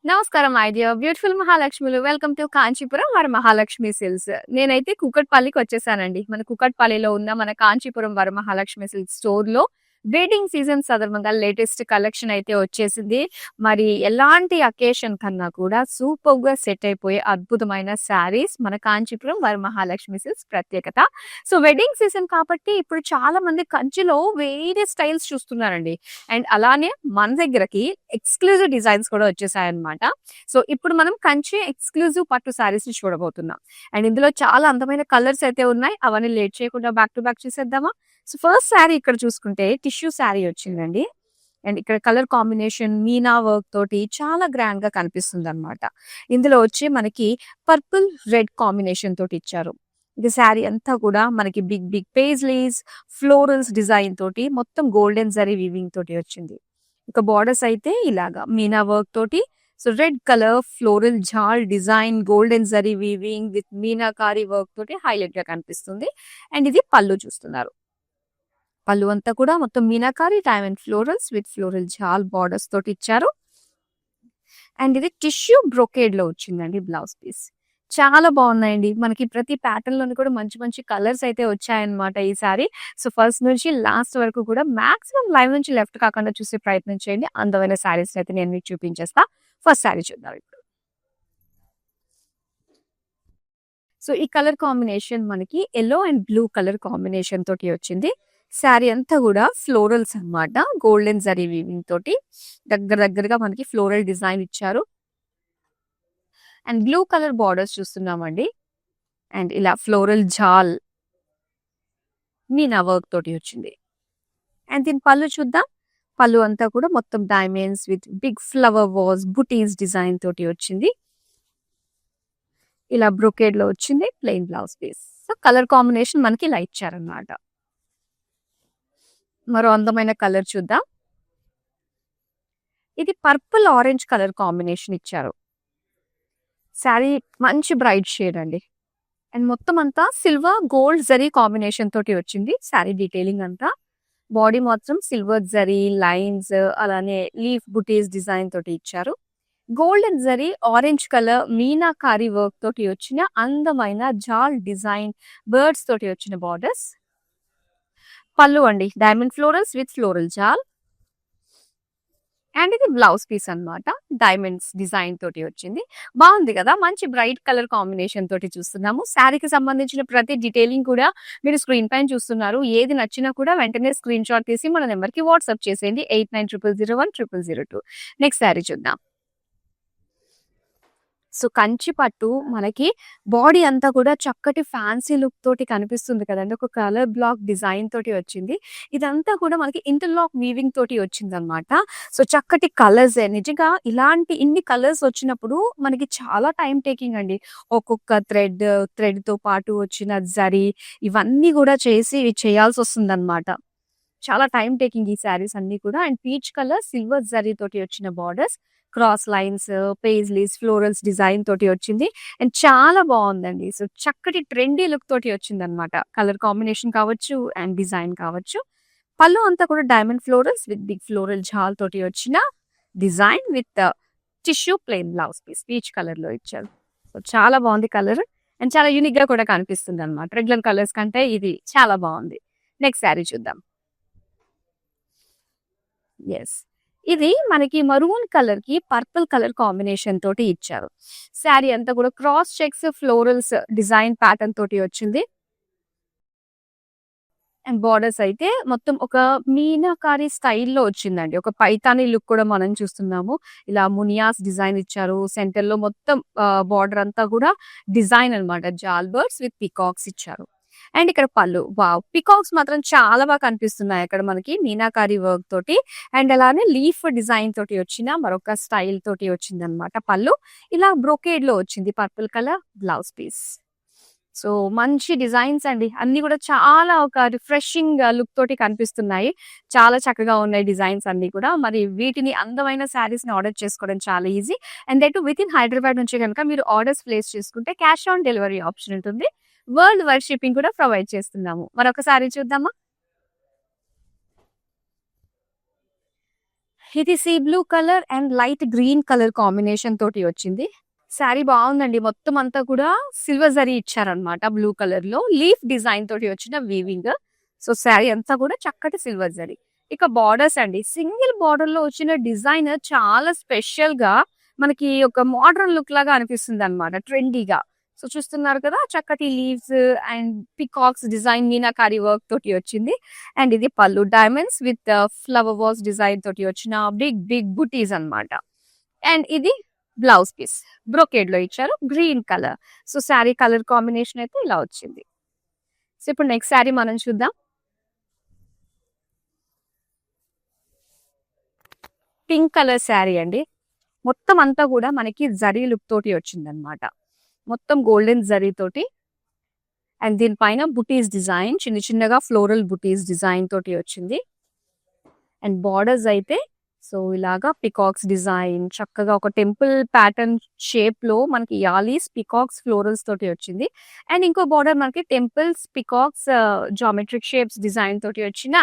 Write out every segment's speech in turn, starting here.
నమస్కారం my dear beautiful మహాలక్ష్మిలు. Welcome to Kanchipuram Varamahalakshmi Silks. నేనైతే కూకట్పల్లికి వచ్చేసానండి. మన కూకట్పల్లిలో ఉన్న మన కాంచీపురం వరమహాలక్ష్మి సిల్క్స్ స్టోర్‌లో వెడ్డింగ్ సీజన్ సందర్భంగా లేటెస్ట్ కలెక్షన్ అయితే వచ్చేసింది. మరి ఎలాంటి అకేషన్ కన్నా కూడా సూపర్‌గా సెట్ అయిపోయే అద్భుతమైన శారీస్ మన కాంచీపురం వరమహాలక్ష్మి సిల్క్స్ ప్రత్యేకత. సో వెడ్డింగ్ సీజన్ కాబట్టి ఇప్పుడు చాలా మంది కంచిలో వేరే స్టైల్స్ చూస్తున్నారండి. అండ్ అలానే మన దగ్గరకి ఎక్స్‌క్లూజివ్ డిజైన్స్ కూడా వచ్చేసాయన్నమాట. సో ఇప్పుడు మనం కంచి ఎక్స్‌క్లూజివ్ పట్టు శారీస్‌ని చూడబోతున్నాం. అండ్ ఇందులో చాలా అందమైన కలర్స్ అయితే ఉన్నాయి. అవన్నీ లేట్ చేయకుండా బ్యాక్ టు బ్యాక్ చూసేద్దామా? సో ఫస్ట్ శారీ ఇక్కడ చూసుకుంటే టిష్యూ శారీ వచ్చిందండి. అండ్ ఇక్కడ కలర్ కాంబినేషన్ మీనా వర్క్ తోటి చాలా గ్రాండ్ గా కనిపిస్తుంది అనమాట. ఇందులో వచ్చి మనకి పర్పుల్ రెడ్ కాంబినేషన్ తోటి ఇచ్చారు. ఇది శారీ అంతా కూడా మనకి big big paisleys florals design తోటి మొత్తం గోల్డెన్ జరీ వీవింగ్ తోటి వచ్చింది. ఇక బార్డర్స్ అయితే ఇలాగా మీనా వర్క్ తోటి so red colour floral jaal design golden zari weaving with meenakari work తోటి హైలైట్ గా కనిపిస్తుంది. అండ్ ఇది పళ్ళు చూస్తున్నారు. పళ్ళు అంతా కూడా మొత్తం meenakari diamond florals with floral jaal borders తోటి ఇచ్చారు. అండ్ ఇది టిష్యూ బ్రొకేడ్ లో వచ్చిందండి బ్లౌజ్ పీస్. చాలా బాగున్నాయండి. మనకి ప్రతి ప్యాటర్న్ లోని కూడా మంచి మంచి కలర్స్ అయితే వచ్చాయన్నమాట ఈసారి. సో ఫస్ట్ నుంచి లాస్ట్ వరకు కూడా మాక్సిమం లైవ్ నుంచి లెఫ్ట్ కాకుండా చూసే ప్రయత్నం చేయండి. అందమైన శారీస్ అయితే నేను మీకు చూపించేస్తా. ఫస్ట్ శారీ చూద్దాం ఇప్పుడు. సో ఈ కలర్ కాంబినేషన్ మనకి yellow and blue colour combination తోటి వచ్చింది. శారీ అంతా కూడా ఫ్లోరల్స్ అన్నమాట. గోల్డెన్ జరీ వీవింగ్ తోటి దగ్గరగా మనకి ఫ్లోరల్ డిజైన్ ఇచ్చారు. అండ్ బ్లూ కలర్ బార్డర్స్ చూస్తున్నామండి. అండ్ ఇలా ఫ్లోరల్ జాల్ మీనా వర్క్ తోటి వచ్చింది. అండ్ దీని పళ్ళు చూద్దాం. పళ్ళు అంతా కూడా మొత్తం డైమండ్స్ విత్ బిగ్ ఫ్లవర్ వాస్ బుటీస్ డిజైన్ తోటి వచ్చింది. ఇలా బ్రొకేడ్ లో వచ్చింది. Plain blouse piece. So colour combination మనకి ఇలా ఇచ్చారన్నమాట. మరో అందమైన కలర్ చూద్దాం. ఇది పర్పుల్ ఆరెంజ్ కలర్ కాంబినేషన్ ఇచ్చారు. శారీ మంచి బ్రైట్ షేడ్ అండి. అండ్ మొత్తం అంతా సిల్వర్ గోల్డ్ జరీ కాంబినేషన్ తోటి వచ్చింది. శారీ డీటెయిలింగ్ అంతా బాడీ మాత్రం సిల్వర్ జరీ లైన్స్ అలానే లీఫ్ బుటీస్ డిజైన్ తోటి ఇచ్చారు. Golden zari orange colour meenakari work తోటి వచ్చిన అందమైన జాల్ డిజైన్ బర్డ్స్ తోటి వచ్చిన బార్డర్స్. పళ్ళు అండి diamond florals with floral jaal. And ఇది బ్లౌజ్ పీస్ అన్నమాట. డైమండ్స్ డిజైన్ తోటి వచ్చింది. బాగుంది కదా, మంచి బ్రైట్ కలర్ కాంబినేషన్ తోటి చూస్తున్నాము. శారీకి సంబంధించిన ప్రతి డీటెయిలింగ్ కూడా మీరు స్క్రీన్ పైన చూస్తున్నారు. ఏది నచ్చినా కూడా వెంటనే స్క్రీన్ షాట్ తీసి మన నెంబర్ కి వాట్సాప్ చేసేయండి 8900010002. నెక్స్ట్ శారీ చూద్దాం. సో కంచి పట్టు మనకి బాడీ అంతా కూడా చక్కటి ఫ్యాన్సీ లుక్ తోటి కనిపిస్తుంది కదండి. ఒక కలర్ బ్లాక్ డిజైన్ తోటి వచ్చింది. ఇదంతా కూడా మనకి ఇంటర్లాక్ వీవింగ్ తోటి వచ్చింది అనమాట. సో చక్కటి కలర్స్ నిజంగా ఇలాంటి ఇన్ని కలర్స్ వచ్చినప్పుడు మనకి చాలా టైం టేకింగ్ అండి. ఒక్కొక్క థ్రెడ్ తో పాటు వచ్చిన జరీ ఇవన్నీ కూడా చేయాల్సి వస్తుంది అనమాట. చాలా టైం టేకింగ్ ఈ శారీస్ అన్ని కూడా. And peach colour silver zari తోటి వచ్చిన borders cross lines paisleys florals design తోటి వచ్చింది. అండ్ చాలా బాగుందండి. సో చక్కటి ట్రెండీ లుక్ తోటి వచ్చింది అనమాట. కలర్ కాంబినేషన్ కావచ్చు అండ్ డిజైన్ కావచ్చు. పళ్ళు అంతా కూడా diamond florals with big floral jaal తోటి వచ్చిన design with tissue plain blouse piece peach colour లో ఇచ్చారు. సో చాలా బాగుంది కలర్. అండ్ చాలా యూనిక్ గా కూడా కనిపిస్తుంది అనమాట. రెగ్యులర్ కలర్స్ కంటే ఇది చాలా బాగుంది. నెక్స్ట్ శారీ చూద్దాం. ఎస్, ఇది మనకి మరూన్ కలర్ కి పర్పుల్ కలర్ కాంబినేషన్ తోటి ఇచ్చారు. శారీ అంతా కూడా cross checks florals design pattern తోటి వచ్చింది. అండ్ బార్డర్స్ అయితే మొత్తం ఒక మీనాకారి స్టైల్లో వచ్చిందండి. ఒక పైతాని లుక్ కూడా మనం చూస్తున్నాము. ఇలా మునియాస్ డిజైన్ ఇచ్చారు. సెంటర్ లో మొత్తం బార్డర్ అంతా కూడా డిజైన్ అన్నమాట. జాల్ బర్డ్స్ విత్ పికాక్స్ ఇచ్చారు. అండ్ ఇక్కడ పళ్ళు వావ్, పికాక్స్ మాత్రం చాలా బాగా కనిపిస్తున్నాయి అక్కడ మనకి మీనాకారి వర్క్ తోటి. అండ్ అలానే లీఫ్ డిజైన్ తోటి వచ్చిన మరొక స్టైల్ తోటి వచ్చింది అనమాట. పళ్ళు ఇలా బ్రొకేడ్ లో వచ్చింది. Purple colour blouse piece. So మంచి డిజైన్స్ అండి. అన్ని కూడా చాలా ఒక రిఫ్రెషింగ్ లుక్ తోటి కనిపిస్తున్నాయి. చాలా చక్కగా ఉన్నాయి డిజైన్స్ అన్ని కూడా. మరి వీటిని అందమైన శారీస్ ని ఆర్డర్ చేసుకోవడం చాలా easy. And that with in Hyderabad నుంచి కనుక మీరు ఆర్డర్స్ ప్లేస్ చేసుకుంటే క్యాష్ ఆన్ డెలివరీ ఆప్షన్ ఉంటుంది. వరల్డ్ వైడ్ షిప్పింగ్ కూడా ప్రొవైడ్ చేస్తున్నాము. మరొక సారీ చూద్దామా. ఇది sea blue colour and light green colour combination తోటి వచ్చింది. శారీ బాగుందండి. మొత్తం అంతా కూడా సిల్వర్ జరీ ఇచ్చారనమాట. బ్లూ కలర్ లో లీఫ్ డిజైన్ తోటి వచ్చిన వీవింగ్. సో శారీ అంతా కూడా చక్కటి సిల్వర్ జరీ. ఇక బార్డర్స్ అండి, సింగిల్ బార్డర్ లో వచ్చిన డిజైన్ చాలా స్పెషల్ గా మనకి ఒక మోడర్న్ లుక్ లాగా అనిపిస్తుంది అనమాట, ట్రెండీగా. సో చూస్తున్నారు కదా, చక్కటి leaves and peacocks design meenakari work తోటి వచ్చింది. అండ్ ఇది పళ్ళు, diamonds with flower vase design తోటి వచ్చిన బిగ్ బిగ్ బుటీస్ అన్నమాట. అండ్ ఇది బ్లౌజ్ పీస్ బ్రొకేడ్ లో ఇచ్చారు, green colour. So sari colour combination అయితే ఇలా వచ్చింది. సో ఇప్పుడు నెక్స్ట్ శారీ మనం చూద్దాం. పింక్ కలర్ శారీ అండి. మొత్తం అంతా కూడా మనకి జరీ లుక్ తోటి వచ్చింది అనమాట. మొత్తం గోల్డెన్ జరీ తోటి అండ్ దీనిపైన బుటీస్ డిజైన్, చిన్న చిన్నగా ఫ్లోరల్ బుటీస్ డిజైన్ తోటి వచ్చింది. అండ్ బార్డర్స్ అయితే సో ఇలాగా పికాక్స్ డిజైన్, చక్కగా ఒక టెంపుల్ ప్యాటర్న్ షేప్ లో మనకి యాలీస్ పికాక్స్ ఫ్లోరల్స్ తోటి వచ్చింది. అండ్ ఇంకో బార్డర్ మనకి temples peacocks geometric shapes design తోటి వచ్చిన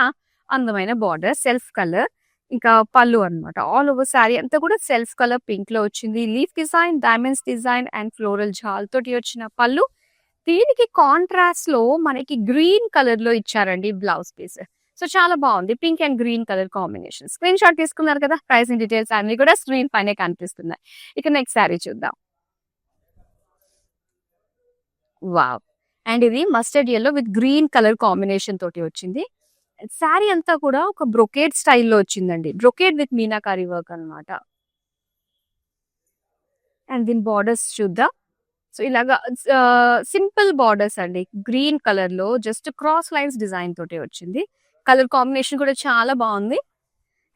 అందమైన బార్డర్, సెల్ఫ్ కలర్. ఇంకా పళ్ళు అన్నమాట. ఆల్ ఓవర్ శారీ అంతా కూడా సెల్ఫ్ కలర్ పింక్ లో వచ్చింది. Leaf design, diamonds design and floral jaal తోటి వచ్చిన పళ్ళు. దీనికి కాంట్రాస్ట్ లో మనకి గ్రీన్ కలర్ లో ఇచ్చారండి బ్లౌజ్ పీస్. సో చాలా బాగుంది, pink and green colour combination. Screen shot తీసుకున్నారు కదా, ప్రైసింగ్ డీటెయిల్స్ అన్ని కూడా స్క్రీన్ పైనే కనిపిస్తున్నాయి. ఇక నెక్స్ట్ శారీ చూద్దాం. వావ్. అండ్ ఇది mustard yellow with green colour combination తోటి వచ్చింది. శారీ అంతా కూడా ఒక బ్రొకేడ్ స్టైల్లో వచ్చిందండి, బ్రొకేడ్ విత్ మీనాకారి వర్క్ అన్నమాట. అండ్ దీని బార్డర్స్ చూద్దాం. సో ఇలాగా సింపుల్ బార్డర్స్ అండి, గ్రీన్ కలర్ లో జస్ట్ క్రాస్ లైన్స్ డిజైన్ తోటి వచ్చింది. కలర్ కాంబినేషన్ కూడా చాలా బాగుంది.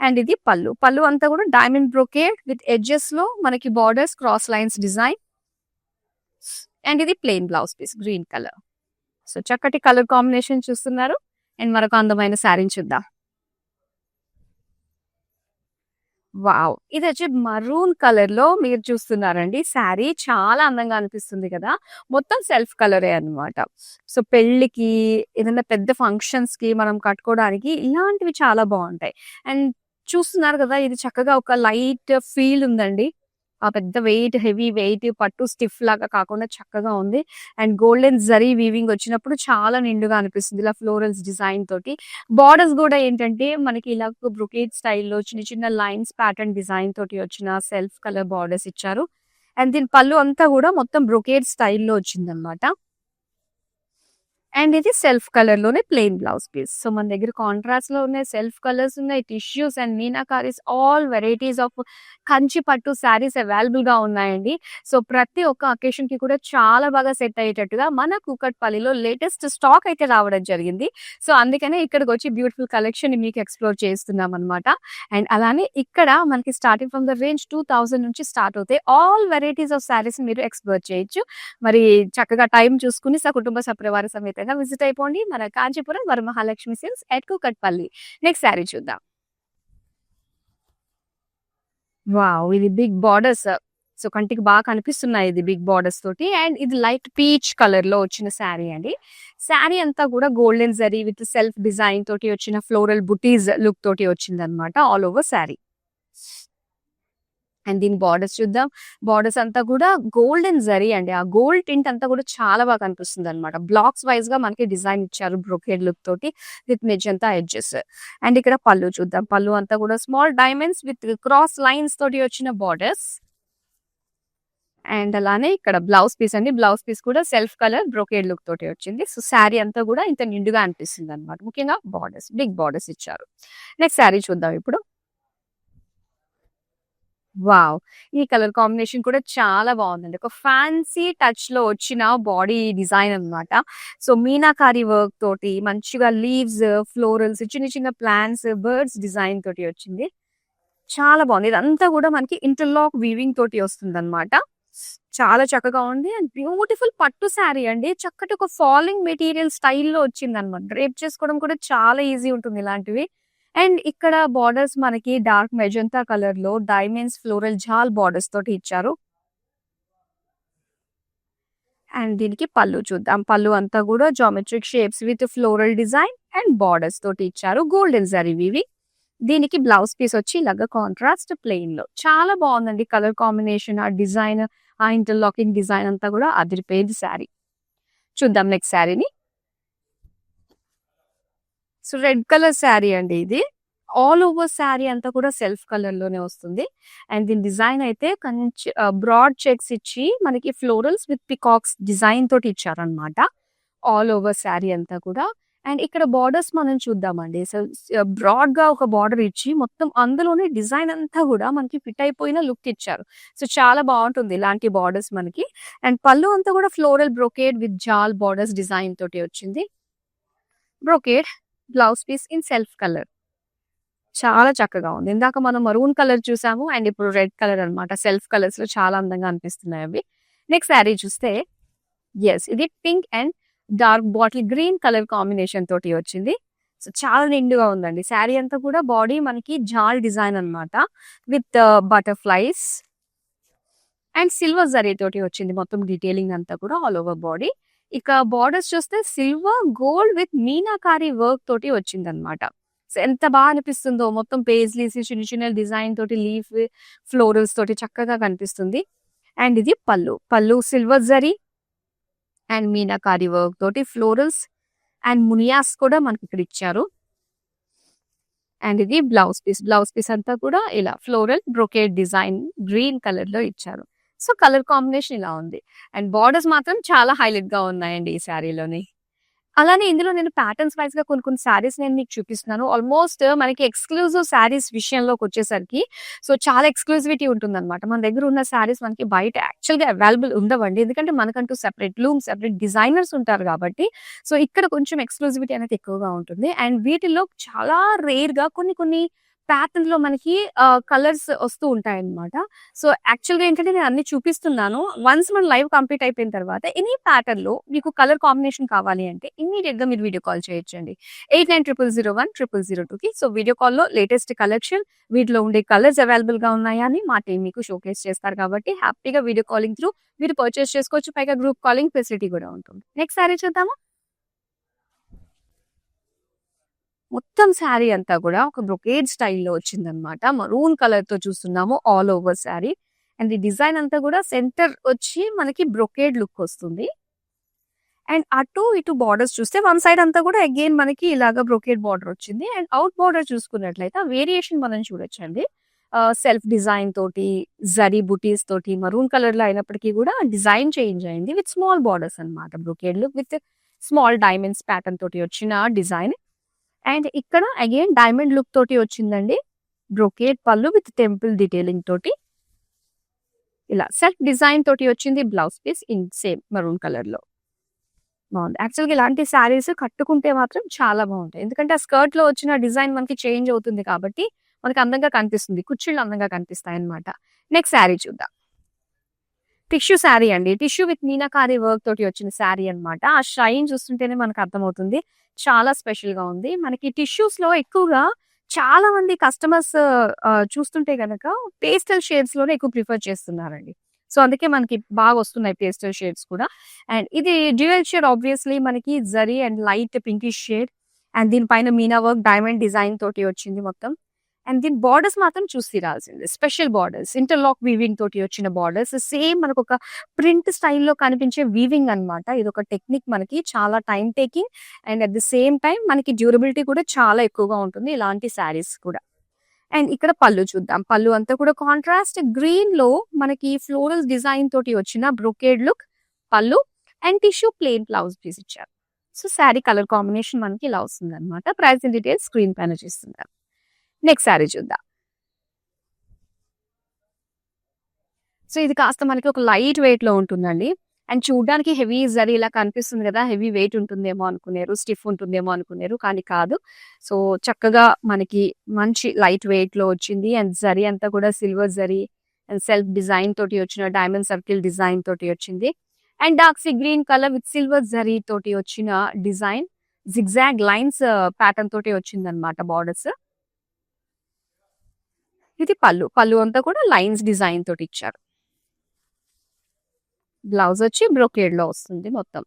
అండ్ ఇది పళ్ళు, పళ్ళు అంతా కూడా డైమండ్ బ్రొకేడ్ విత్ ఎడ్జెస్ లో మనకి borders cross lines design. And ఇది plain blouse piece green colour. So చక్కటి కలర్ కాంబినేషన్ చూస్తున్నారు. అండ్ మరొక అందమైన శారీని చూద్దాం. వావ్. ఇది వచ్చి మరూన్ కలర్ లో మీరు చూస్తున్నారండి. శారీ చాలా అందంగా అనిపిస్తుంది కదా, మొత్తం సెల్ఫ్ కలరే అన్నమాట. సో పెళ్లికి, ఏదైనా పెద్ద ఫంక్షన్స్ కి మనం కట్టుకోవడానికి ఇలాంటివి చాలా బాగుంటాయి. అండ్ చూస్తున్నారు కదా, ఇది చక్కగా ఒక లైట్ ఫీల్ ఉందండి. ఆ పెద్ద వెయిట్, హెవీ వెయిట్ పట్టు స్టిఫ్ లాగా కాకుండా చక్కగా ఉంది. అండ్ గోల్డెన్ జరీ వీవింగ్ వచ్చినప్పుడు చాలా నిండుగా అనిపిస్తుంది, ఇలా ఫ్లోరల్స్ డిజైన్ తోటి. బార్డర్స్ కూడా ఏంటంటే మనకి ఇలా బ్రొకేడ్ స్టైల్లో చిన్న చిన్న లైన్స్ ప్యాటర్న్ డిజైన్ తోటి వచ్చిన సెల్ఫ్ కలర్ బార్డర్స్ ఇచ్చారు. అండ్ దీని పళ్ళు అంతా కూడా మొత్తం బ్రొకేడ్ స్టైల్లో వచ్చిందనమాట. అండ్ ఇది సెల్ఫ్ కలర్ లోనే ప్లెయిన్ బ్లౌజ్ పీస్. సో మన దగ్గర కాంట్రాస్ట్ లో ఉన్నాయి, సెల్ఫ్ కలర్స్ ఉన్నాయి, tissues and meenakaris, all varieties of Kanchi పట్టు శారీస్ అవైలబుల్ గా ఉన్నాయండి. సో ప్రతి ఒక్క అకేషన్ కి కూడా చాలా బాగా సెట్ అయ్యేటట్టుగా మన కూకట్పల్లిలో లేటెస్ట్ స్టాక్ అయితే రావడం జరిగింది. సో అందుకనే ఇక్కడికి వచ్చి బ్యూటిఫుల్ కలెక్షన్ ని మీకు ఎక్స్ప్లోర్ చేస్తున్నాం అనమాట. అండ్ అలానే ఇక్కడ మనకి స్టార్టింగ్ ఫ్రమ్ ద రేంజ్ 2000 నుంచి స్టార్ట్ అవుతాయి. ఆల్ వెరైటీస్ ఆఫ్ శారీస్ మీరు ఎక్స్ప్లోర్ చేయొచ్చు. మరి చక్కగా టైం చూసుకుని సకుటుంబ సపరివార సమేతంగా విజిట్ అయిపోండి మన Kanchipuram Varamahalakshmi silks at Kukatpally. Next sari చూద్దాం. వావ్. ఇది బిగ్ బార్డర్స్. సో కంటికి బాగా కనిపిస్తున్నాయి ఇది బిగ్ బార్డర్స్ తోటి. అండ్ ఇది లైట్ పీచ్ కలర్ లో వచ్చిన శారీ అండి. శారీ అంతా కూడా golden zari with self design తోటి వచ్చిన ఫ్లోరల్ బుటీస్ లుక్ తోటి వచ్చింది అనమాట ఆల్ ఓవర్ శారీ. అండ్ దీని బార్డర్స్ చూద్దాం. బార్డర్స్ అంతా కూడా గోల్డెన్ జరీ అండి, ఆ గోల్డ్ టింట్ అంతా కూడా చాలా బాగా కనిపిస్తుంది అనమాట. బ్లాక్స్ వైజ్ గా మనకి డిజైన్ ఇచ్చారు బ్రొకేడ్ లుక్ తోటి విత్ మెజంతా ఎడ్జెస్. అండ్ ఇక్కడ పళ్ళు చూద్దాం. పళ్ళు అంతా కూడా small diamonds with cross lines తోటి వచ్చిన బార్డర్స్. అండ్ అలానే ఇక్కడ బ్లౌజ్ పీస్ అండి, బ్లౌజ్ పీస్ కూడా సెల్ఫ్ కలర్ బ్రొకేడ్ లుక్ తోటి వచ్చింది. సో శారీ అంతా కూడా ఇంత నిండుగా అనిపిస్తుంది అనమాట. ముఖ్యంగా బార్డర్స్, బిగ్ బార్డర్స్ ఇచ్చారు. నెక్స్ట్ శారీ చూద్దాం ఇప్పుడు. వావ్. ఈ కలర్ కాంబినేషన్ కూడా చాలా బాగుందండి, ఒక ఫ్యాన్సీ టచ్ లో వచ్చిన బాడీ డిజైన్ అన్నమాట. సో మీనాకారి వర్క్ తోటి మంచిగా లీవ్స్, ఫ్లోరల్స్, చిన్న చిన్న ప్లాంట్స్, బర్డ్స్ డిజైన్ తోటి వచ్చింది. చాలా బాగుంది. ఇదంతా కూడా మనకి ఇంటర్లాక్ వీవింగ్ తోటి వస్తుంది అనమాట. చాలా చక్కగా ఉంది. అండ్ బ్యూటిఫుల్ పట్టు శారీ అండి, చక్కటి ఒక ఫాలింగ్ మెటీరియల్ స్టైల్లో వచ్చింది అనమాట. డ్రేప్ చేసుకోవడం కూడా చాలా ఈజీ ఉంటుంది ఇలాంటివి. అండ్ ఇక్కడ బార్డర్స్ మనకి డార్క్ మెజంతా కలర్ లో డైమండ్స్ ఫ్లోరల్ జాల్ బార్డర్స్ తోటి ఇచ్చారు. అండ్ దీనికి పళ్ళు చూద్దాం. పళ్ళు అంతా కూడా geometric shapes with floral design and borders తోటి ఇచ్చారు, గోల్డెన్ జరీ వీవింగ్. దీనికి బ్లౌజ్ పీస్ వచ్చి ఇలాగా కాంట్రాస్ట్ ప్లెయిన్ లో చాలా బాగుందండి. కలర్ కాంబినేషన్, ఆ డిజైన్, ఆ ఇంటర్లాకింగ్ డిజైన్ అంతా కూడా అదిరిపోయేది శారీ. చూద్దాం నెక్స్ట్ శారీని. సో రెడ్ కలర్ శారీ అండి ఇది. ఆల్ ఓవర్ శారీ అంతా కూడా సెల్ఫ్ కలర్ లోనే వస్తుంది. అండ్ దీని డిజైన్ అయితే బ్రాడ్ చెక్స్ ఇచ్చి మనకి ఫ్లోరల్స్ విత్ పికాక్స్ డిజైన్ తోటి ఇచ్చారనమాట. ఆల్ ఓవర్ శారీ అంతా కూడా. అండ్ ఇక్కడ బార్డర్స్ మనం చూద్దామండి. సో బ్రాడ్ గా ఒక బార్డర్ ఇచ్చి మొత్తం అందులోనే డిజైన్ అంతా కూడా మనకి ఫిట్ అయిపోయిన లుక్ ఇచ్చారు. సో చాలా బాగుంటుంది ఇలాంటి బార్డర్స్ మనకి. అండ్ పళ్ళు అంతా కూడా floral brocade with jaal borders design తోటి వచ్చింది. Brocade blouse piece in self colour. చాలా చక్కగా ఉంది. ఇందాక మనం మరూన్ కలర్ చూసాము. అండ్ ఇప్పుడు రెడ్ కలర్ అన్నమాట. సెల్ఫ్ కలర్స్ లో చాలా అందంగా అనిపిస్తున్నాయి అవి. నెక్స్ట్ శారీ చూస్తే ఇది pink and dark bottle green colour combination తోటి వచ్చింది. సో చాలా నిండుగా ఉందండి. శారీ అంతా కూడా బాడీ మనకి జాల్ డిజైన్ అన్నమాట. With butterflies and silver zari తోటి వచ్చింది. మొత్తం డీటెయిలింగ్ అంతా కూడా ఆల్ ఓవర్ బాడీ. ఇక బార్డర్స్ చూస్తే silver gold with meenakari work తోటి వచ్చిందనమాట. సో ఎంత బాగా అనిపిస్తుందో, మొత్తం పేజ్లీస్ చిన్న చిన్న డిజైన్ తోటి లీఫ్ ఫ్లోరల్స్ తోటి చక్కగా కనిపిస్తుంది. అండ్ ఇది పళ్ళు silver zari and meenakari work తోటి ఫ్లోరల్స్ అండ్ మునియాస్ కూడా మనకి ఇక్కడ ఇచ్చారు. అండ్ ఇది బ్లౌజ్ పీస్ అంతా కూడా ఇలా floral brocade design green colour లో ఇచ్చారు. సో కలర్ కాంబినేషన్ ఇలా ఉంది. అండ్ బార్డర్స్ మాత్రం చాలా హైలైట్ గా ఉన్నాయండి ఈ శారీలోని. అలానే ఇందులో నేను ప్యాటర్న్స్ వైజ్ గా కొన్ని శారీస్ నేను మీకు చూపిస్తున్నాను. ఆల్మోస్ట్ మనకి ఎక్స్క్లూజివ్ శారీస్ విషయంలోకి వచ్చేసరికి సో చాలా ఎక్స్క్లూజివిటీ ఉంటుందన్నమాట. మన దగ్గర ఉన్న శారీస్ మనకి బయట యాక్చువల్ గా అవైలబుల్ ఉండవండి. ఎందుకంటే మనకంటూ సెపరేట్ లూమ్, సెపరేట్ డిజైనర్స్ ఉంటారు కాబట్టి. సో ఇక్కడ కొంచెం ఎక్స్క్లూజివిటీ అనేది ఎక్కువగా ఉంటుంది. అండ్ వీటిల్లో చాలా రేర్ గా కొన్ని ప్యాటర్న్ లో మనకి కలర్స్ వస్తూ ఉంటాయన్నమాట. సో యాక్చువల్ గా ఏంటంటే నేను అన్ని చూపిస్తున్నాను. వన్స్ మన లైవ్ కంప్లీట్ అయిపోయిన తర్వాత ఎనీ ప్యాటర్న్ లో మీకు కలర్ కాంబినేషన్ కావాలి అంటే ఇమీడియట్ గా మీరు వీడియో కాల్ చేయొచ్చండి. 8900010002కి. సో వీడియో కాల్ లో లేటెస్ట్ కలెక్షన్, వీటిలో ఉండే కలర్స్ అవైలబుల్ గా ఉన్నాయా అని మా టీం మీకు షోకేస్ చేస్తారు కాబట్టి హ్యాపీగా వీడియో కాలింగ్ త్రూ మీరు పర్చేస్ చేసుకోవచ్చు. పైగా గ్రూప్ కాలింగ్ ఫెసిలిటీ కూడా ఉంటుంది. నెక్స్ట్ సారీ చూద్దామా. మొత్తం శారీ అంతా కూడా ఒక బ్రొకేడ్ స్టైల్లో వచ్చిందనమాట. మరూన్ కలర్ తో చూస్తున్నాము ఆల్ ఓవర్ శారీ. అండ్ ఈ డిజైన్ అంతా కూడా సెంటర్ వచ్చి మనకి బ్రొకేడ్ లుక్ వస్తుంది. అండ్ అటు ఇటు బార్డర్స్ చూస్తే వన్ సైడ్ అంతా కూడా అగైన్ మనకి ఇలాగా బ్రొకేడ్ బార్డర్ వచ్చింది. అండ్ అవుట్ బార్డర్ చూసుకున్నట్లయితే వేరియేషన్ మనం చూడొచ్చండి. సెల్ఫ్ డిజైన్ తోటి, జరీ బుటీస్ తోటి, మరూన్ కలర్ లో అయినప్పటికీ కూడా డిజైన్ చేంజ్ అయింది విత్ స్మాల్ బార్డర్స్ అనమాట. Brocade look with small diamonds pattern తోటి వచ్చిన డిజైన్. అండ్ ఇక్కడ అగైన్ డైమండ్ లుక్ తోటి వచ్చిందండి. బ్రొకేడ్ పళ్ళు విత్ టెంపుల్ డీటెయిలింగ్ తోటి ఇలా సెల్ఫ్ డిజైన్ తోటి వచ్చింది. Blouse piece in same maroon colour లో బాగుంది. యాక్చువల్గా ఇలాంటి శారీస్ కట్టుకుంటే మాత్రం చాలా బాగుంటాయి. ఎందుకంటే ఆ స్కర్ట్ లో వచ్చిన డిజైన్ మనకి చేంజ్ అవుతుంది కాబట్టి మనకి అందంగా కనిపిస్తుంది. కుర్చీలు అందంగా కనిపిస్తాయి అనమాట. నెక్స్ట్ శారీ చూద్దాం. టిష్యూ శారీ అండి. టిష్యూ విత్ మీనాకారి వర్క్ తోటి వచ్చిన శారీ అనమాట. ఆ షైన్ చూస్తుంటేనే మనకు అర్థమవుతుంది. చాలా స్పెషల్ గా ఉంది. మనకి టిష్యూస్ లో ఎక్కువగా చాలా మంది కస్టమర్స్ చూస్తుంటే గనక పేస్టల్ షేడ్స్ లోనే ఎక్కువ ప్రిఫర్ చేస్తున్నారండి. సో అందుకే మనకి బాగా వస్తున్నాయి పేస్టల్ షేడ్స్ కూడా. అండ్ ఇది డ్యూయల్ షేడ్ ఆబ్వియస్లీ మనకి zari and light pinkish shade. And దీనిపైన మీనా వర్క్ డైమండ్ డిజైన్ తోటి వచ్చింది మొత్తం. అండ్ దీని బార్డర్స్ మాత్రం చూసి తీరాల్సింది. స్పెషల్ బార్డర్స్, ఇంటర్లాక్ వీవింగ్ తోటి వచ్చిన బార్డర్స్. సేమ్ మనకు ఒక ప్రింట్ స్టైల్లో కనిపించే వీవింగ్ అనమాట. ఇది ఒక టెక్నిక్ మనకి చాలా time taking. And at the same time మనకి డ్యూరబిలిటీ కూడా చాలా ఎక్కువగా ఉంటుంది ఇలాంటి శారీస్ కూడా. అండ్ ఇక్కడ పళ్ళు చూద్దాం. పళ్ళు అంతా కూడా కాంట్రాస్ట్ గ్రీన్ లో మనకి ఫ్లోరల్ డిజైన్ తోటి వచ్చిన బ్రొకేడ్ లుక్ పళ్ళు. And tissue plain blouse piece ఇచ్చారు. సో శారీ కలర్ కాంబినేషన్ మనకి ఇలా వస్తుంది అనమాట. ప్రైస్ ఇన్ డీటెయిల్స్ స్క్రీన్ పైన చూస్తున్నారు. నెక్స్ట్ శారీ చూద్దాం. సో ఇది కాస్త మనకి ఒక లైట్ వెయిట్ లో ఉంటుందండి. అండ్ చూడడానికి హెవీ జరీ ఇలా కనిపిస్తుంది కదా, హెవీ వెయిట్ ఉంటుందేమో అనుకున్నారు, స్టిఫ్ ఉంటుందేమో అనుకున్నారు, కానీ కాదు. సో చక్కగా మనకి మంచి లైట్ వెయిట్ లో వచ్చింది. అండ్ జరీ అంతా కూడా silver zari and self design తోటి వచ్చిన డైమండ్ సర్కిల్ డిజైన్ తోటి వచ్చింది. And dark sea green colour with silver zari తోటి వచ్చిన డిజైన్, జిగ్జాగ్ లైన్స్ ప్యాటర్న్ తోటి వచ్చింది అనమాట బార్డర్స్. ఇది పళ్ళు అంతా కూడా లైన్స్ డిజైన్ తోటి ఇచ్చారు. బ్లౌజ్ వచ్చి బ్రొకేడ్ లో వస్తుంది మొత్తం.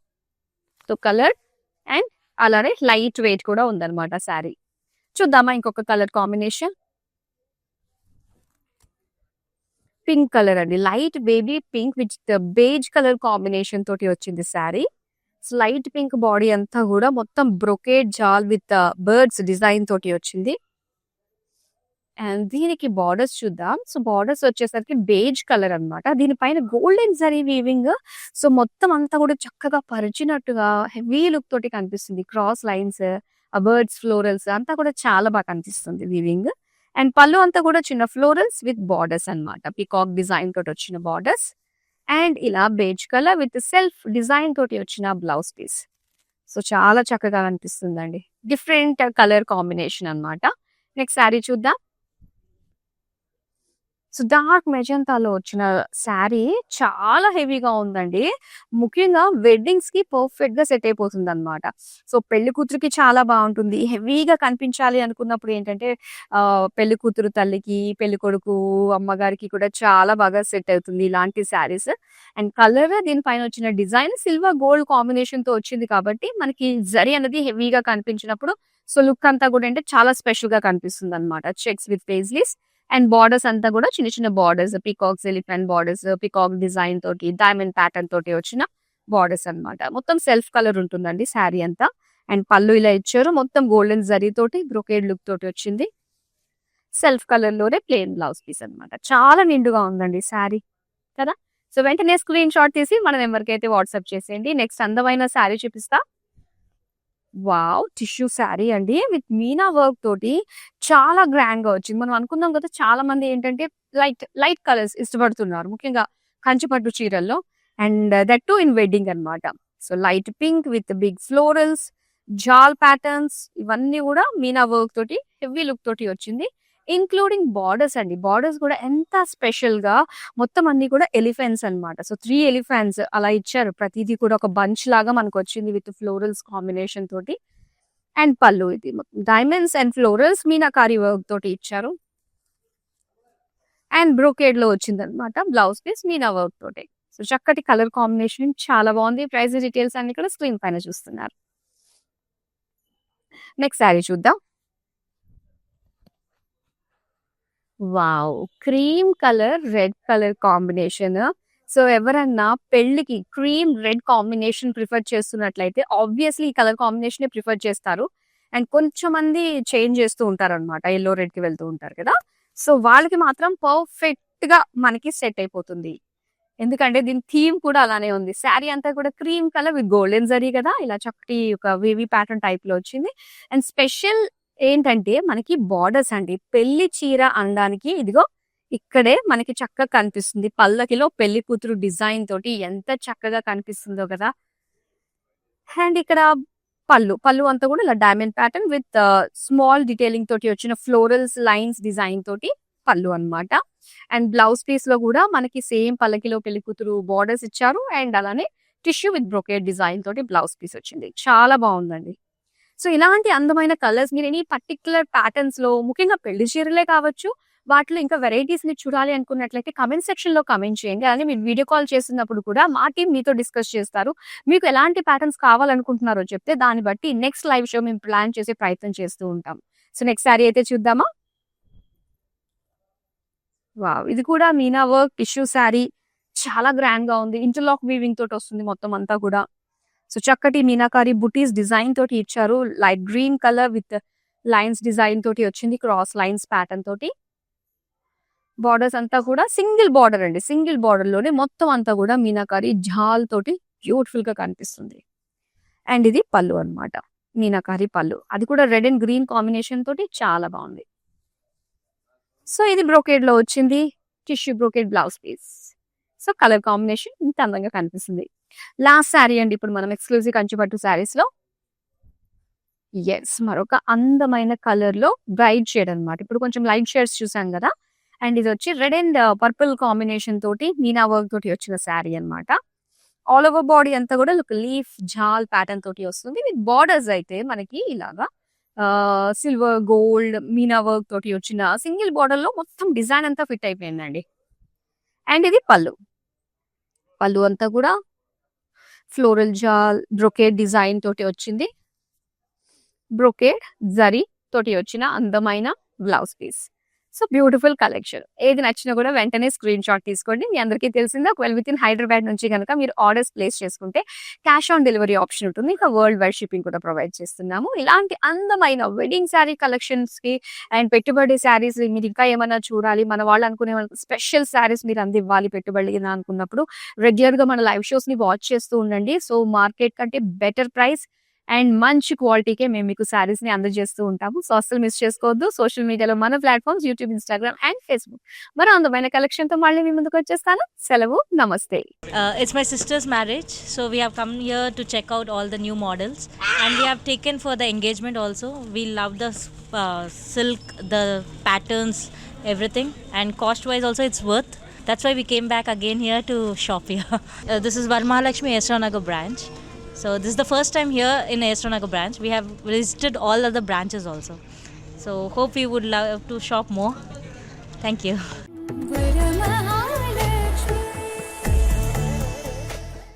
సో కలర్ అండ్ అలానే లైట్ వెయిట్ కూడా ఉందన్నమాట శారీ. చూద్దామా ఇంకొక కలర్ కాంబినేషన్? పింక్ కలర్ అండి. Light baby pink with beige colour combination తోటి వచ్చింది శారీ. లైట్ పింక్ బాడీ అంతా గూడా మొత్తం బ్రొకేడ్ జాల్ విత్ బర్డ్స్ డిజైన్ తోటి వచ్చింది. అండ్ దీనికి బార్డర్స్ చూద్దాం. సో బార్డర్స్ వచ్చేసరికి బేజ్ కలర్ అన్నమాట. దీనిపైన గోల్డెన్ జరీ వీవింగ్. సో మొత్తం అంతా కూడా చక్కగా పరిచినట్టుగా హెవీ లుక్ తోటి కనిపిస్తుంది. క్రాస్ లైన్స్, ఆ బర్డ్స్ ఫ్లోరల్స్ అంతా కూడా చాలా బాగా కనిపిస్తుంది వీవింగ్. అండ్ పళ్ళు అంతా కూడా చిన్న ఫ్లోరల్స్ విత్ బార్డర్స్ అన్నమాట. పీకాక్ డిజైన్ తోటి వచ్చిన బార్డర్స్. అండ్ ఇలా beige colour with self design తోటి వచ్చిన బ్లౌజ్ పీస్. సో చాలా చక్కగా కనిపిస్తుందండి. డిఫరెంట్ కలర్ కాంబినేషన్ అన్నమాట. నెక్స్ట్ శారీ చూద్దాం. సో డార్క్ మెజంతాలో వచ్చిన శారీ చాలా హెవీగా ఉందండి. ముఖ్యంగా వెడ్డింగ్స్‌కి పర్ఫెక్ట్‌గా సెట్ అయిపోతుందన్నమాట. సో పెళ్లి కూతురికి చాలా బావుంటుంది. హెవీగా కనిపించాలి అనుకున్నప్పుడు ఏంటంటే పెళ్లి కూతురు తల్లికి, పెళ్లి కొడుకు అమ్మగారికి కూడా చాలా బాగా సెట్ అవుతుంది ఇలాంటి శారీస్. అండ్ కలర్ దీనిపైన వచ్చిన డిజైన్ సిల్వర్ గోల్డ్ కాంబినేషన్‌తో వచ్చింది కాబట్టి మనకి జరీ అనేది హెవీగా కనిపించినప్పుడు సో లుక్ అంతా కూడా అంటే చాలా స్పెషల్‌గా కనిపిస్తుందన్నమాట. Checks with paisleys and borders అంతా కూడా చిన్న చిన్న borders peacocks, elephant borders, peacock design తోటి, డైమండ్ ప్యాటర్న్ తోటి వచ్చిన బార్డర్స్ అన్నమాట. మొత్తం సెల్ఫ్ కలర్ ఉంటుందండి శారీ అంతా. అండ్ పళ్ళు ఇలా ఇచ్చారు. మొత్తం గోల్డెన్ జరీ తోటి బ్రొకేడ్ లుక్ తోటి వచ్చింది. సెల్ఫ్ కలర్ లోనే ప్లెయిన్ బ్లౌజ్ పీస్ అన్నమాట. చాలా నిండుగా ఉందండి శారీ కదా! సో వెంటనే స్క్రీన్ షాట్ తీసి మన నెంబర్‌కైతే వాట్సాప్ చేసేయండి. నెక్స్ట్ అందమైన శారీ చూపిస్తా. వావ్! టిష్యూ శారీ అండి. విత్ మీనా వర్క్ తోటి చాలా గ్రాండ్‌గా వచ్చింది. మనం అనుకున్నాం కదా! చాలా మంది ఏంటంటే లైట్ కలర్స్ ఇష్టపడుతున్నారు. ముఖ్యంగా కంచి పట్టు చీరల్లో. And that too in wedding అన్నమాట. So light pink with big florals, jaal patterns ఇవన్నీ కూడా మీనా వర్క్ తోటి హెవీ లుక్ తోటి వచ్చింది. ఇంక్లూడింగ్ బార్డర్స్ అండి. బార్డర్స్ కూడా ఎంత స్పెషల్‌గా మొత్తం అన్ని కూడా ఎలిఫెంట్స్ అన్నమాట. సో 3 ఎలిఫెంట్స్ అలా ఇచ్చారు. ప్రతీది కూడా ఒక బంచ్ లాగా మనకొచ్చింది విత్ ఫ్లోరల్స్ కాంబినేషన్ తోటి. అండ్ పళ్ళు ఇది diamonds and florals meenakari work తోటి ఇచ్చారు. అండ్ బ్రోకేడ్‌లో వచ్చిందన్నమాట. బ్లౌజ్ పీస్ మీనా వర్క్ తోటి. సో చక్కటి కలర్ కాంబినేషన్ చాలా బాగుంది. ప్రైస్ డీటెయిల్స్ అన్ని కూడా స్క్రీన్ పైన చూస్తున్నారు. నెక్స్ట్ శారీ చూద్దాం. Wow! Cream colour, red colour combination. So ఎవరన్నా పెళ్ళికి క్రీమ్, రెడ్ కాంబినేషన్ ప్రిఫర్ చేస్తున్నట్లయితే ఆబ్వియస్‌లీ ఈ కలర్ కాంబినేషనే ప్రిఫర్ చేస్తారు. అండ్ కొంచెం మంది చేంజ్ చేస్తూ ఉంటారనమాట. యెల్లో, రెడ్‌కి వెళ్తూ ఉంటారు కదా! సో వాళ్ళకి మాత్రం పర్ఫెక్ట్‌గా మనకి సెట్ అయిపోతుంది. ఎందుకంటే దీని థీమ్ కూడా అలానే ఉంది. శారీ అంతా కూడా cream colour with golden zari కదా! ఇలా చక్కటి ఒక వేవీ ప్యాటర్న్ టైప్‌లో వచ్చింది. అండ్ స్పెషల్ ఏంటంటే మనకి బార్డర్స్ అండి. పెళ్లి చీర అనడానికి ఇదిగో ఇక్కడే మనకి చక్కగా కనిపిస్తుంది. పల్లకిలో పెళ్లి కూతురు డిజైన్ తోటి ఎంత చక్కగా కనిపిస్తుందో కదా! అండ్ ఇక్కడ పళ్ళు అంతా కూడా ఇలా diamond pattern with small detailing తోటి వచ్చిన ఫ్లోరల్స్ లైన్స్ డిజైన్ తోటి పళ్ళు అన్నమాట. అండ్ బ్లౌజ్ పీస్ లో కూడా మనకి సేమ్ పల్లకిలో పెళ్లి కూతురు బార్డర్స్ ఇచ్చారు. అండ్ అలానే టిష్యూ విత్ బ్రొకేడ్ డిజైన్ తోటి బ్లౌజ్ పీస్ వచ్చింది. చాలా బాగుందండి. సో ఇలాంటి అందమైన కలర్స్ మీరు ఎనీ పర్టిక్యులర్ ప్యాటర్న్స్ లో ముఖ్యంగా పెళ్లి చీరలే కావచ్చు, వాటిలో ఇంకా వెరైటీస్ ని చూడాలి అనుకున్నట్లయితే కమెంట్ సెక్షన్ లో కమెంట్ చేయండి. అలానే మీరు వీడియో కాల్ చేస్తున్నప్పుడు కూడా మా టీం మీతో డిస్కస్ చేస్తారు. మీకు ఎలాంటి ప్యాటర్న్స్ కావాలనుకుంటున్నారో చెప్తే దాన్ని బట్టి నెక్స్ట్ లైవ్ షో మేము ప్లాన్ చేసే ప్రయత్నం చేస్తూ ఉంటాం. సో నెక్స్ట్ శారీ అయితే చూద్దామా. వావ్! ఇది కూడా మీనా వర్క్ టిష్యూ శారీ. చాలా గ్రాండ్ గా ఉంది. ఇంటర్లాక్ వీవింగ్ తోటి వస్తుంది మొత్తం అంతా కూడా. సో చక్కటి మీనాకారి బుటీస్ డిజైన్ తోటి ఇచ్చారు. Light green colour with lines design తోటి వచ్చింది. క్రాస్ లైన్స్ ప్యాటర్న్ తోటి. బార్డర్స్ అంతా కూడా సింగిల్ బార్డర్ అండి. సింగిల్ బార్డర్ లోనే మొత్తం అంతా కూడా మీనాకారి జాల్ తోటి బ్యూటిఫుల్ గా కనిపిస్తుంది. అండ్ ఇది పళ్ళు అన్నమాట. మీనాకారి పళ్ళు. అది కూడా రెడ్ అండ్ గ్రీన్ కాంబినేషన్ తోటి చాలా బాగుంది. సో ఇది బ్రోకేడ్ లో వచ్చింది. Tissue brocade blouse piece. So colour combination ఇంత అందంగా కనిపిస్తుంది. లాస్ట్ శారీ అండి ఇప్పుడు మనం ఎక్స్క్లూజివ్ కంచిపట్టు శారీస్ లో. మరొక అందమైన కలర్ లో బ్రైట్ షేడ్ అన్నమాట. ఇప్పుడు కొంచెం లైట్ షేడ్స్ చూసాం కదా! అండ్ ఇది వచ్చి రెడ్ అండ్ పర్పుల్ కాంబినేషన్ తోటి మీనా వర్క్ తోటి వచ్చిన శారీ అన్నమాట. ఆల్ ఓవర్ బాడీ అంతా కూడా ఒక లీఫ్ జాల్ ప్యాటర్న్ తోటి వస్తుంది. విత్ బార్డర్స్ అయితే మనకి ఇలాగా సిల్వర్, గోల్డ్, మీనా వర్క్ తోటి వచ్చిన సింగిల్ బార్డర్ లో మొత్తం డిజైన్ అంతా ఫిట్ అయిపోయిందండి. అండ్ ఇది పళ్ళు. పళ్ళు అంతా కూడా ఫ్లోరల్ జాల్ బ్రొకేడ్ డిజైన్ తోటి వచ్చింది. బ్రొకేడ్ జరీ తోటి వచ్చిన అందమైన blouse piece. So beautiful collection. ఏది నచ్చినా కూడా వెంటనే స్క్రీన్ షాట్ తీసుకోండి. మీ అందరికీ తెలిసిందే, ఒకవేళ విత్ ఇన్ హైదరాబాద్ నుంచి కనుక మీరు ఆర్డర్స్ ప్లేస్ చేసుకుంటే క్యాష్ ఆన్ డెలివరీ ఆప్షన్ ఉంటుంది. ఇంకా వరల్డ్ వైడ్ షిప్పింగ్ కూడా ప్రొవైడ్ చేస్తున్నాము. ఇలాంటి అందమైన వెడ్డింగ్ శారీ కలెక్షన్స్ కి అండ్ పెట్టుబడి శారీస్ మీరు ఇంకా ఏమైనా చూడాలి, మన వాళ్ళు అనుకునే స్పెషల్ శారీస్ మీరు అందివ్వాలి పెట్టుబడి అనుకున్నప్పుడు రెగ్యులర్ గా మన లైవ్ షోస్ ని వాచ్ చేస్తూ ఉండండి. సో మార్కెట్ కంటే బెటర్ ప్రైస్ అండ్ మంచి క్వాలిటీకే మేము మీకు శారీస్ ని అందజేస్తూ ఉంటాము. సో అస్సలు మిస్ చేసుకోవద్దు. సోషల్ మీడియాలో మన platforms YouTube, Instagram and Facebook. మరో అందమైన కలెక్షన్ తో మళ్ళీ మీ ముందుకు వచ్చేస్తాను. సెలవు, నమస్తే. It's my sister's marriage, so we have come here to check out all the new models, and we have taken for the engagement also. We love the silk, the patterns, everything, and cost wise also it's worth. That's why we came back again here to shop here. This is Varamahalakshmi Esranagar branch. So this is the first time here in Esranagar branch. We have visited all other branches also. So hope you would love to shop more. Thank you.